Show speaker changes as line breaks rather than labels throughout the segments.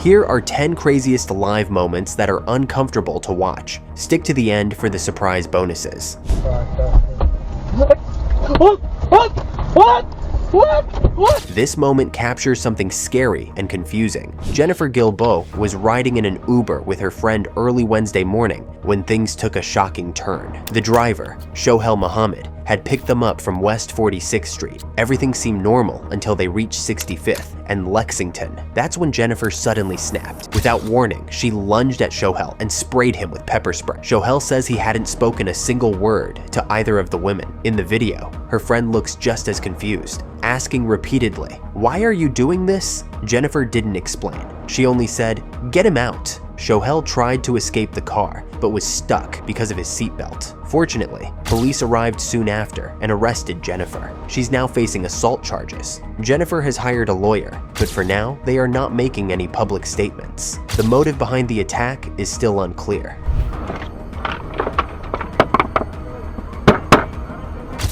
Here are 10 craziest live moments that are uncomfortable to watch. Stick to the end for the surprise bonuses. What? This moment captures something scary and confusing. Jennifer Gilboa was riding in an Uber with her friend early Wednesday morning when things took a shocking turn. The driver, Shohel Muhammad, had picked them up from West 46th Street. Everything seemed normal until they reached 65th and Lexington. That's when Jennifer suddenly snapped. Without warning, she lunged at Shohel and sprayed him with pepper spray. Shohel says he hadn't spoken a single word to either of the women. In the video, her friend looks just as confused, asking repeatedly, "Why are you doing this?" Jennifer didn't explain. She only said, "Get him out." Shohel tried to escape the car, but was stuck because of his seatbelt. Fortunately, police arrived soon after and arrested Jennifer. She's now facing assault charges. Jennifer has hired a lawyer, but for now, they are not making any public statements. The motive behind the attack is still unclear.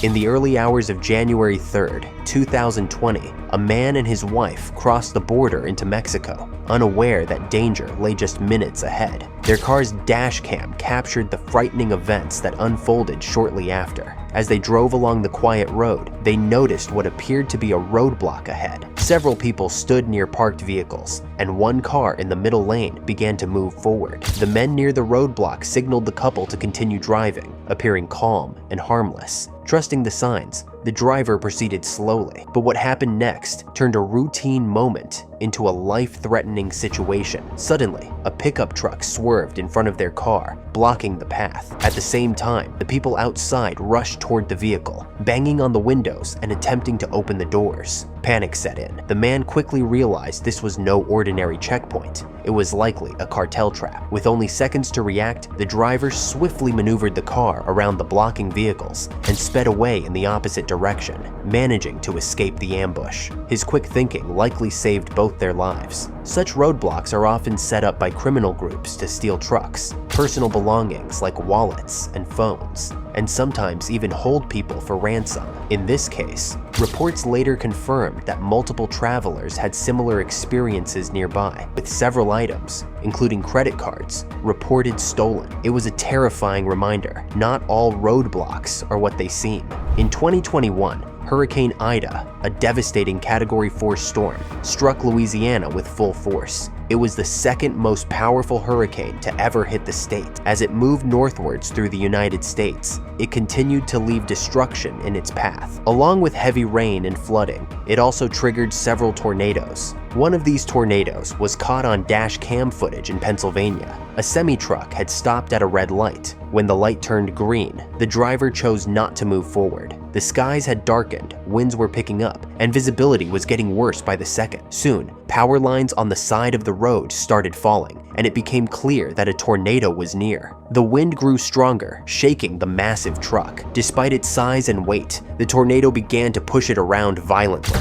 In the early hours of January 3rd, 2020, a man and his wife crossed the border into Mexico, unaware that danger lay just minutes ahead. Their car's dash cam captured the frightening events that unfolded shortly after. As they drove along the quiet road, they noticed what appeared to be a roadblock ahead. Several people stood near parked vehicles, and one car in the middle lane began to move forward. The men near the roadblock signaled the couple to continue driving, appearing calm and harmless. Trusting the signs, the driver proceeded slowly, but what happened next turned a routine moment into a life-threatening situation. Suddenly, a pickup truck swerved in front of their car, blocking the path. At the same time, the people outside rushed toward the vehicle, banging on the windows and attempting to open the doors. Panic set in. The man quickly realized this was no ordinary checkpoint. It was likely a cartel trap. With only seconds to react, the driver swiftly maneuvered the car around the blocking vehicles and sped away in the opposite direction, managing to escape the ambush. His quick thinking likely saved both their lives. Such roadblocks are often set up by criminal groups to steal trucks, personal belongings like wallets and phones, and sometimes even hold people for ransom. In this case, reports later confirmed that multiple travelers had similar experiences nearby, with several items, including credit cards, reported stolen. It was a terrifying reminder. Not all roadblocks are what they seem. In 2021, Hurricane Ida, a devastating Category 4 storm, struck Louisiana with full force. It was the second most powerful hurricane to ever hit the state. As it moved northwards through the United States, it continued to leave destruction in its path. Along with heavy rain and flooding, it also triggered several tornadoes. One of these tornadoes was caught on dash cam footage in Pennsylvania. A semi-truck had stopped at a red light. When the light turned green, the driver chose not to move forward. The skies had darkened, winds were picking up, and visibility was getting worse by the second. Soon, power lines on the side of the road started falling, and it became clear that a tornado was near. The wind grew stronger, shaking the massive truck. Despite its size and weight, the tornado began to push it around violently.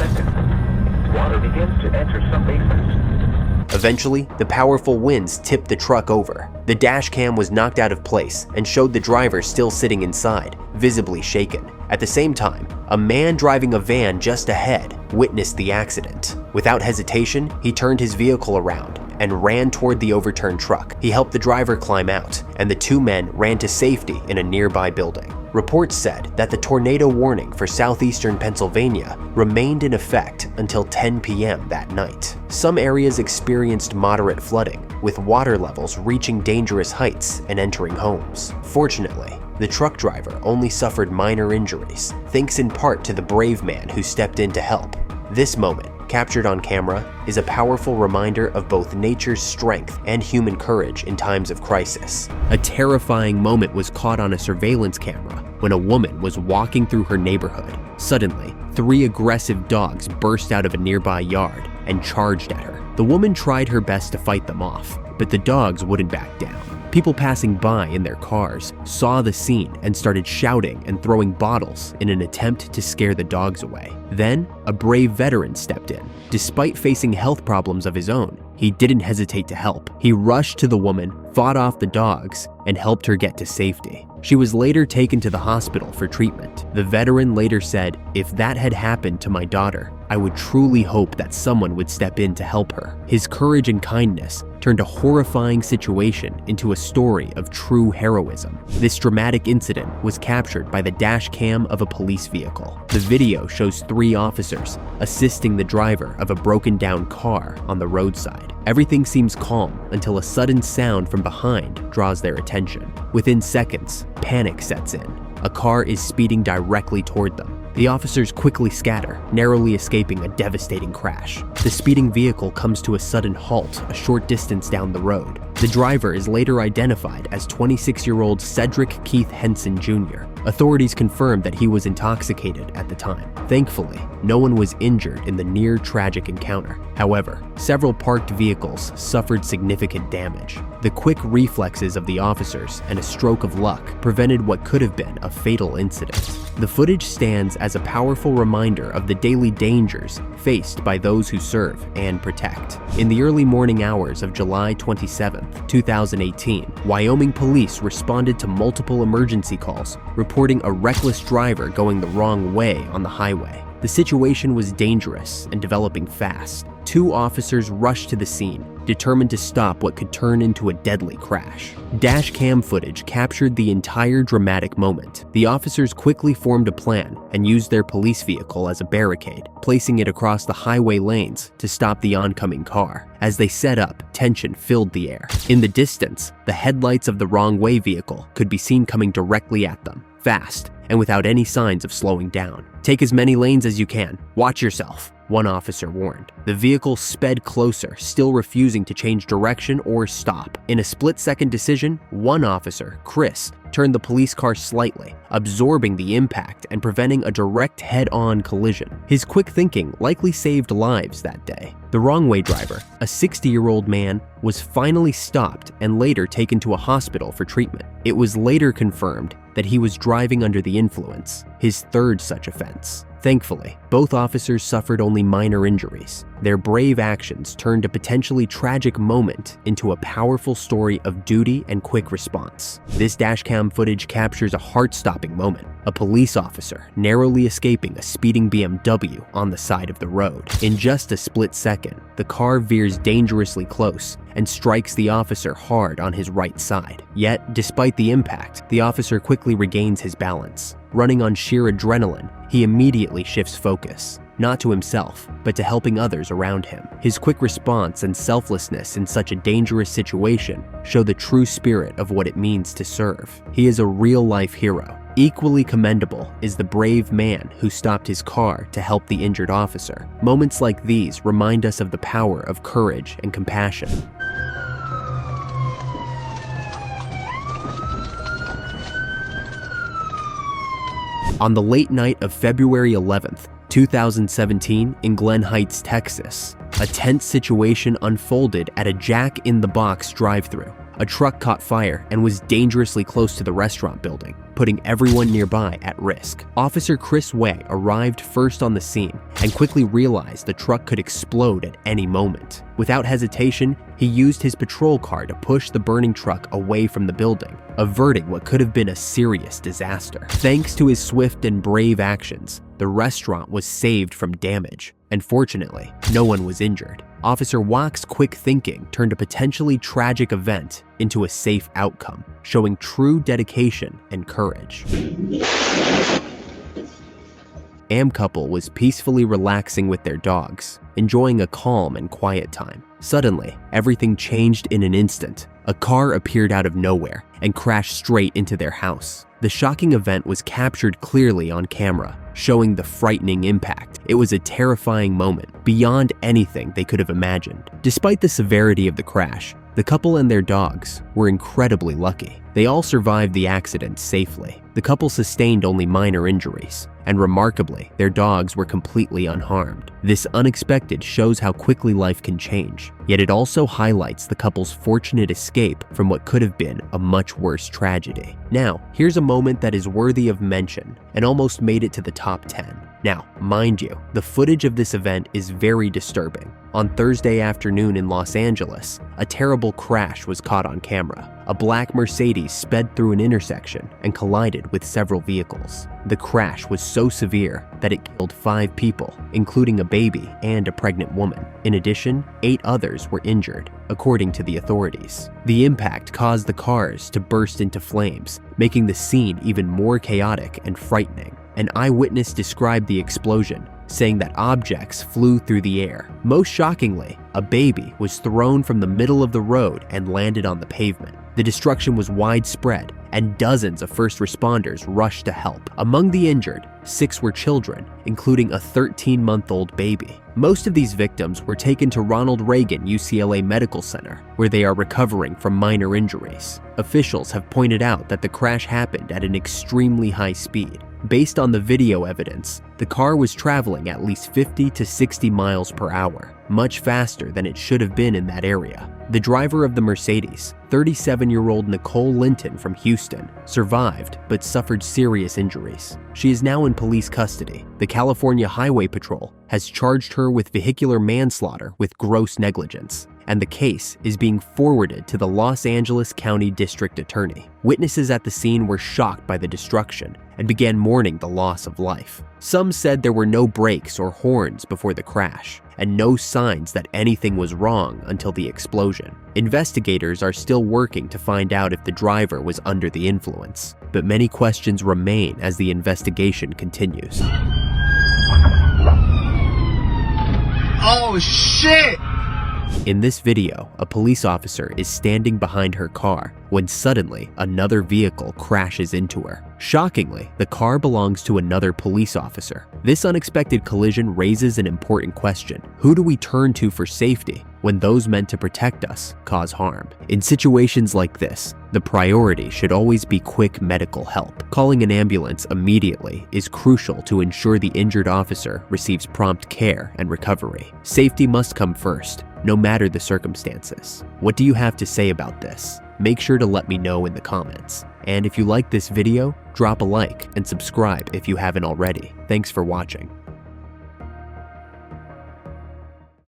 Water begins to enter some basements.
Eventually, the powerful winds tipped the truck over. The dash cam was knocked out of place and showed the driver still sitting inside, visibly shaken. At the same time, a man driving a van just ahead witnessed the accident. Without hesitation, he turned his vehicle around and ran toward the overturned truck. He helped the driver climb out, and the two men ran to safety in a nearby building. Reports said that the tornado warning for southeastern Pennsylvania remained in effect until 10 p.m. that night. Some areas experienced moderate flooding, with water levels reaching dangerous heights and entering homes. Fortunately, the truck driver only suffered minor injuries, thanks in part to the brave man who stepped in to help. This moment, captured on camera, is a powerful reminder of both nature's strength and human courage in times of crisis. A terrifying moment was caught on a surveillance camera when a woman was walking through her neighborhood. Suddenly, 3 aggressive dogs burst out of a nearby yard and charged at her. The woman tried her best to fight them off, but the dogs wouldn't back down. People passing by in their cars saw the scene and started shouting and throwing bottles in an attempt to scare the dogs away. Then, a brave veteran stepped in. Despite facing health problems of his own, he didn't hesitate to help. He rushed to the woman, fought off the dogs, and helped her get to safety. She was later taken to the hospital for treatment. The veteran later said, "If that had happened to my daughter, I would truly hope that someone would step in to help her. His courage and kindness turned a horrifying situation into a story of true heroism. This dramatic incident was captured by the dash cam of a police vehicle. The video shows 3 officers assisting the driver of a broken down car on the roadside. Everything seems calm until a sudden sound from behind draws their attention. Within seconds, panic sets in. A car is speeding directly toward them. The officers quickly scatter, narrowly escaping a devastating crash. The speeding vehicle comes to a sudden halt a short distance down the road. The driver is later identified as 26-year-old Cedric Keith Henson Jr. Authorities confirmed that he was intoxicated at the time. Thankfully, no one was injured in the near-tragic encounter. However, several parked vehicles suffered significant damage. The quick reflexes of the officers and a stroke of luck prevented what could have been a fatal incident. The footage stands as a powerful reminder of the daily dangers faced by those who serve and protect. In the early morning hours of July 27, 2018, Wyoming police responded to multiple emergency calls, reporting a reckless driver going the wrong way on the highway. The situation was dangerous and developing fast. 2 officers rushed to the scene, determined to stop what could turn into a deadly crash. Dash cam footage captured the entire dramatic moment. The officers quickly formed a plan and used their police vehicle as a barricade, placing it across the highway lanes to stop the oncoming car. As they set up, tension filled the air. In the distance, the headlights of the wrong way vehicle could be seen coming directly at them, fast and without any signs of slowing down. "Take as many lanes as you can. Watch yourself," one officer warned. The vehicle sped closer, still refusing to change direction or stop. In a split-second decision, one officer, Chris, turned the police car slightly, absorbing the impact and preventing a direct head-on collision. His quick thinking likely saved lives that day. The wrong-way driver, a 60-year-old man, was finally stopped and later taken to a hospital for treatment. It was later confirmed that he was driving under the influence, his 3rd such offense. Thankfully, both officers suffered only minor injuries. Their brave actions turned a potentially tragic moment into a powerful story of duty and quick response. This dashcam footage captures a heart-stopping moment. A police officer narrowly escaping a speeding BMW on the side of the road. In just a split second, the car veers dangerously close and strikes the officer hard on his right side. Yet, despite the impact, the officer quickly regains his balance. Running on sheer adrenaline, he immediately shifts focus, not to himself, but to helping others around him. His quick response and selflessness in such a dangerous situation show the true spirit of what it means to serve. He is a real-life hero. Equally commendable is the brave man who stopped his car to help the injured officer. Moments like these remind us of the power of courage and compassion. On the late night of February 11th, 2017 in Glen Heights, Texas, a tense situation unfolded at a Jack in the Box drive-thru. A truck caught fire and was dangerously close to the restaurant building, putting everyone nearby at risk. Officer Chris Way arrived first on the scene and quickly realized the truck could explode at any moment. Without hesitation, he used his patrol car to push the burning truck away from the building, averting what could have been a serious disaster. Thanks to his swift and brave actions, the restaurant was saved from damage, and fortunately, no one was injured. Officer Wack's quick thinking turned a potentially tragic event into a safe outcome, showing true dedication and courage. Couple was peacefully relaxing with their dogs, enjoying a calm and quiet time. Suddenly, everything changed in an instant. A car appeared out of nowhere and crashed straight into their house. The shocking event was captured clearly on camera, showing the frightening impact. It was a terrifying moment, beyond anything they could have imagined. Despite the severity of the crash, the couple and their dogs were incredibly lucky. They all survived the accident safely. The couple sustained only minor injuries, and remarkably, their dogs were completely unharmed. This unexpected shows how quickly life can change, yet it also highlights the couple's fortunate escape from what could have been a much worse tragedy. Now, here's a moment that is worthy of mention and almost made it to the top 10. Now, mind you, the footage of this event is very disturbing. On Thursday afternoon in Los Angeles, a terrible crash was caught on camera. A black Mercedes sped through an intersection and collided with several vehicles. The crash was so severe that it killed 5 people, including a baby and a pregnant woman. In addition, 8 others were injured, according to the authorities. The impact caused the cars to burst into flames, making the scene even more chaotic and frightening. An eyewitness described the explosion, saying that objects flew through the air. Most shockingly, a baby was thrown from the middle of the road and landed on the pavement. The destruction was widespread, and dozens of first responders rushed to help. Among the injured, 6 were children, including a 13-month-old baby. Most of these victims were taken to Ronald Reagan UCLA Medical Center, where they are recovering from minor injuries. Officials have pointed out that the crash happened at an extremely high speed. Based on the video evidence, the car was traveling at least 50 to 60 miles per hour, much faster than it should have been in that area. The driver of the Mercedes, 37-year-old Nicole Linton from Houston, survived but suffered serious injuries. She is now in police custody. The California Highway Patrol has charged her with vehicular manslaughter with gross negligence, and the case is being forwarded to the Los Angeles County District Attorney. Witnesses at the scene were shocked by the destruction and began mourning the loss of life. Some said there were no brakes or horns before the crash, and no signs that anything was wrong until the explosion. Investigators are still working to find out if the driver was under the influence, but many questions remain as the investigation continues.
Oh shit!
In this video, a police officer is standing behind her car when suddenly another vehicle crashes into her. Shockingly, the car belongs to another police officer. This unexpected collision raises an important question. Who do we turn to for safety when those meant to protect us cause harm? In situations like this, the priority should always be quick medical help. Calling an ambulance immediately is crucial to ensure the injured officer receives prompt care and recovery. Safety must come first, no matter the circumstances. What do you have to say about this? Make sure to let me know in the comments. And if you like this video, drop a like and subscribe if you haven't already. Thanks for watching.